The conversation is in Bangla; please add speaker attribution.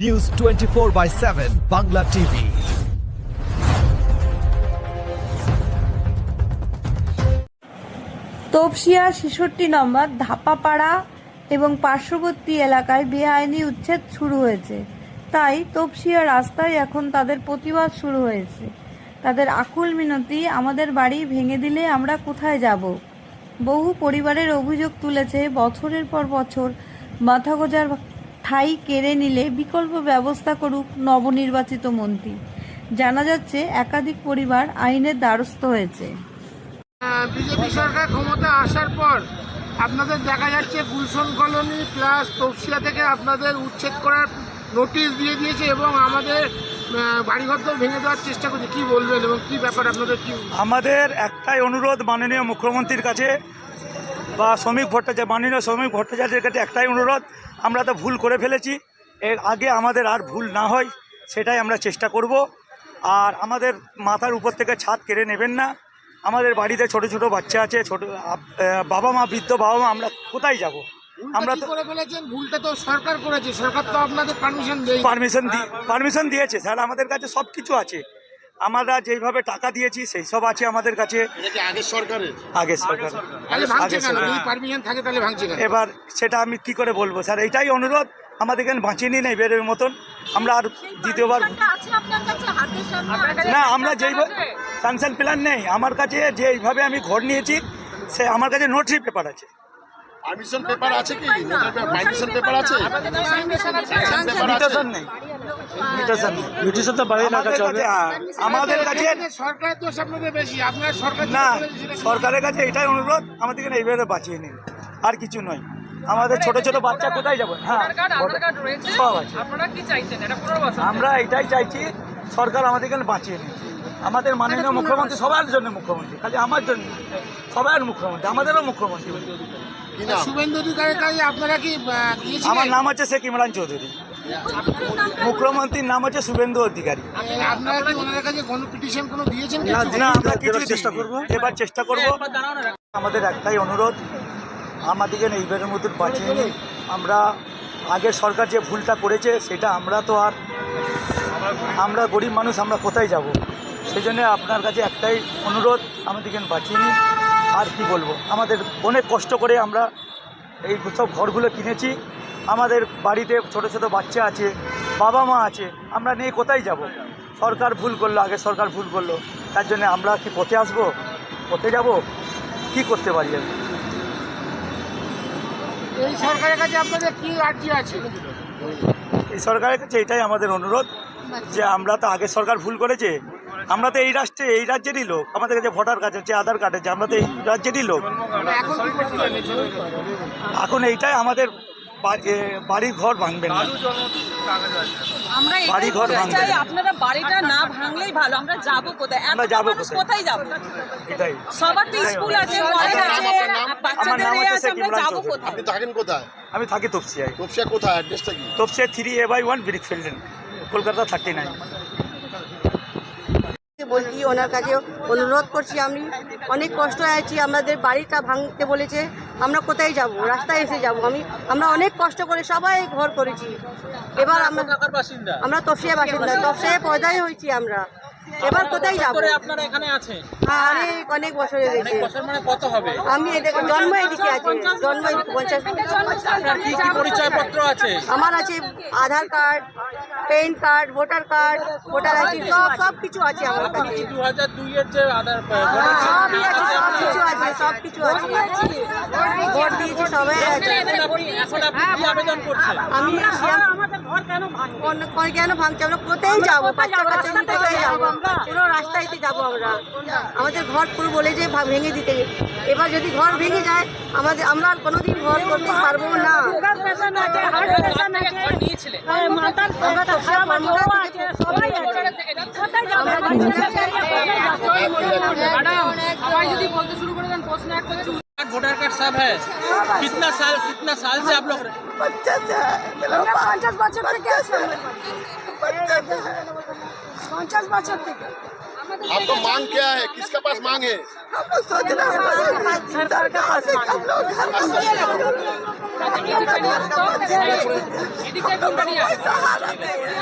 Speaker 1: News 24/7 Bangla TV.
Speaker 2: তপসিয়া ৬৬ নম্বর ধাপাপাড়া এবং পার্শ্ববর্তী এলাকায় বেআইনি উচ্ছেদ শুরু হয়েছে। তাই তপসিয়া রাস্তায় এখন তাদের প্রতিবাদ শুরু হয়েছে। তাদের আকুল মিনতি, আমাদের বাড়ি ভেঙে দিলে আমরা কোথায় যাব। বহু পরিবারের অভিযোগ তুলেছে, বছরের পর বছর মাথা গোঁজার ঠাঁই কেড়ে নিলে বিকল্প ব্যবস্থা করুক নবনির্বাচিত মন্ত্রী। জানা যাচ্ছে একাধিক পরিবার আইনের দ্বারস্থ হয়েছে।
Speaker 3: বিজেপি সরকার ক্ষমতা আসার পর আপনাদের দেখা যাচ্ছে গুলশন কলোনি প্লাস তপসিয়া থেকে আপনাদের উচ্ছেদ করার নোটিশ দিয়ে দিয়েছে এবং আমাদের বাড়িঘর তো ভেঙে দেওয়ার চেষ্টা করছে। কি বলবেন এবং কি ব্যাপার আপনাদের? কি
Speaker 4: আমাদের একটাই অনুরোধ মাননীয় মুখ্যমন্ত্রীর কাছে বা মাননীয় শ্রমিক ভট্টাচার্যের কাছে একটাই অনুরোধ, আমরা তো ভুল করে ফেলেছি, এর আগে আমাদের আর ভুল না হয় সেটাই আমরা চেষ্টা করব। আর আমাদের মাথার উপর থেকে ছাদ কেড়ে নেবেন না। আমাদের বাড়িতে ছোট ছোট বাচ্চা আছে, বাবা মা, বৃদ্ধ বাবা মা, আমরা কোথায় যাব? আমরা তো
Speaker 3: করে ফেলেছেন, ভুলটা তো সরকার করেছে, সরকার তো আপনাদের
Speaker 4: পারমিশন দিয়েছে স্যার, আমাদের কাছে সব কিছু আছে। আমরা যেইভাবে টাকা দিয়েছি সেই সব আছে আমাদের কাছে। এবার সেটা আমি কি করে বলবো স্যার, এইটাই অনুরোধ, আমাদেরকে বাঁচিয়ে নিন এই বেরের মতন। আমরা আর দ্বিতীয়বার না, আমরা যেইভাবে স্যাংশন প্ল্যান নেই আমার কাছে, যে এইভাবে আমি ঘর নিয়েছি সে আমার কাছে নোটারি পেপার আছে।
Speaker 5: পারমিশন পেপার আছে কি? পারমিশন পেপার আছে?
Speaker 4: মিউটেশন নেই, মিউটেশন তো বাইরে না কাছে হবে। আমাদের কাছে
Speaker 3: সরকারের দোষ আপনাদের বেশি, আপনার সরকার
Speaker 4: না, সরকারের কাছে এটাই অনুরোধ, আমাদেরকে এইভাবে বাঁচিয়ে নিন, আর কিছু নয়। আমাদের ছোট ছোট বাচ্চা কোথায় যাবেন? হ্যাঁ, সব আছে। আমরা এটাই চাইছি, সরকার আমাদেরকে বাঁচিয়ে নিন। আমাদের মাননীয় মুখ্যমন্ত্রী সবার জন্য মুখ্যমন্ত্রী, খালি আমার জন্য সবার মুখ্যমন্ত্রী, আমাদেরও মুখ্যমন্ত্রী।
Speaker 3: শুভেন্দু অধিকারীর কাছে আপনারা কি?
Speaker 4: আমার নাম হচ্ছে শেখ ইমরান চৌধুরী, মুখ্যমন্ত্রীর নাম হচ্ছে শুভেন্দু অধিকারী।
Speaker 3: আপনারা কি ওনাদের কাছে কোনো পিটিশন কোনো দিয়েছেন?
Speaker 4: না, আমরা কিছু চেষ্টা করবো, এবার চেষ্টা করবো। আমাদের একটাই অনুরোধ, আমাদেরকে এইবারের মতন বাঁচিয়ে নিন। আমরা আগের সরকার যে ভুলটা করেছে সেটা আমরা গরিব মানুষ, আমরা কোথায় যাব? সেই জন্য আপনার কাছে একটাই অনুরোধ, আমাদেরকে বাঁচিয়ে নিন। আর কি বলবো, আমাদের অনেক কষ্ট করে আমরা এই সব ঘরগুলো কিনেছি। আমাদের বাড়িতে ছোট ছোট বাচ্চা আছে, বাবা মা আছে, আমরা নিয়ে কোথায় যাব? সরকার ভুল করলো, আগে সরকার ভুল করলো, তার জন্য আমরা কি পথে আসবো, পথে যাব? কি করতে পারি আমি?
Speaker 3: এই সরকারের কাছে আপনাদের কি আর্জি আছে?
Speaker 4: এই সরকারের কাছে এটাই আমাদের অনুরোধ, যে আমরা তো আগের সরকার ভুল করেছে, আমরা তো এই রাজ্যেরই লোক, আমাদের কাছে ভোটার কার্ড আছে, আধার কার্ড আছে, আমরা তো এই রাজ্যেরই লোক। এখন এইটাই আমাদের বাড়ির ঘর ভাঙবেন না, বাড়ি ঘর ভাঙবেন।
Speaker 6: আপনারা বাড়িটা না ভাঙলেই ভালো, আমরা যাবো কোথায়?
Speaker 4: আমরা যাবো
Speaker 6: কোথায় যাবো?
Speaker 4: এটাই
Speaker 6: সবার তো স্কুল আছে, কলেজ আছে, বাচ্চাদের আছে, আমরা যাবো কোথায়?
Speaker 5: আপনি থাকেন কোথায়?
Speaker 4: আমি থাকি তপসিয়ায়।
Speaker 5: তপসিয়া কোথায়? অ্যাড্রেসটা কি?
Speaker 4: Topsia 3A/1 brickfield, Kolkata 39।
Speaker 7: বলছি, ওনার কাছে অনুরোধ করছি, আমি অনেক কষ্ট আছি, আমাদের বাড়িটা ভাঙতে বলেছে, আমরা কোথায় যাব? রাস্তায় এসে যাব। আমরা অনেক কষ্ট করে সবাই ঘর করেছি। এবার আমরা তপসিয়া বাসিন্দা, তপসিয়ায় পয়দাই হয়েছি আমরা, এবার কোথায় যাব?
Speaker 6: আপনারা এখানে আছে
Speaker 7: অনেক বছর হয়ে গেছে। আমি জন্ম এদিকে আছে, জন্ম 50।
Speaker 6: পরিচয়পত্র আছে?
Speaker 7: আমার আছে Aadhaar card, PAN card, voter card, voter ID, সব কিছু আছে আমার কাছে।
Speaker 6: 2002-এর যে আধার
Speaker 7: সবই আছে, সব কিছু আছে। ভোট দিয়েছি, সবাই আছে।
Speaker 6: এখন আপনি কি আবেদন করছেন?
Speaker 7: আমি কেন ভাঙছি? আমরা কোথায় যাবো? বাচ্চা কাচ্চা নিয়ে কোথায় যাবো? পুরো রাস্তাইতে যাবো আমরা। আমাদের ঘর পুরো বলে যে ভেঙে দিতে। এবার যদি ঘর ভেঙে যায়, আমরা আর কোনোদিন ঘর করতে পারবো না।
Speaker 6: वोटर कार्ड सब है? कितना साल से आप लोग?
Speaker 7: 50 বছর থেকে আছে। 50 বছর থেকে।
Speaker 5: आपका मांग क्या है? किसके पास मांग है?
Speaker 7: हम लोग सोच रहे हैं सरकार के पास हम लोग घर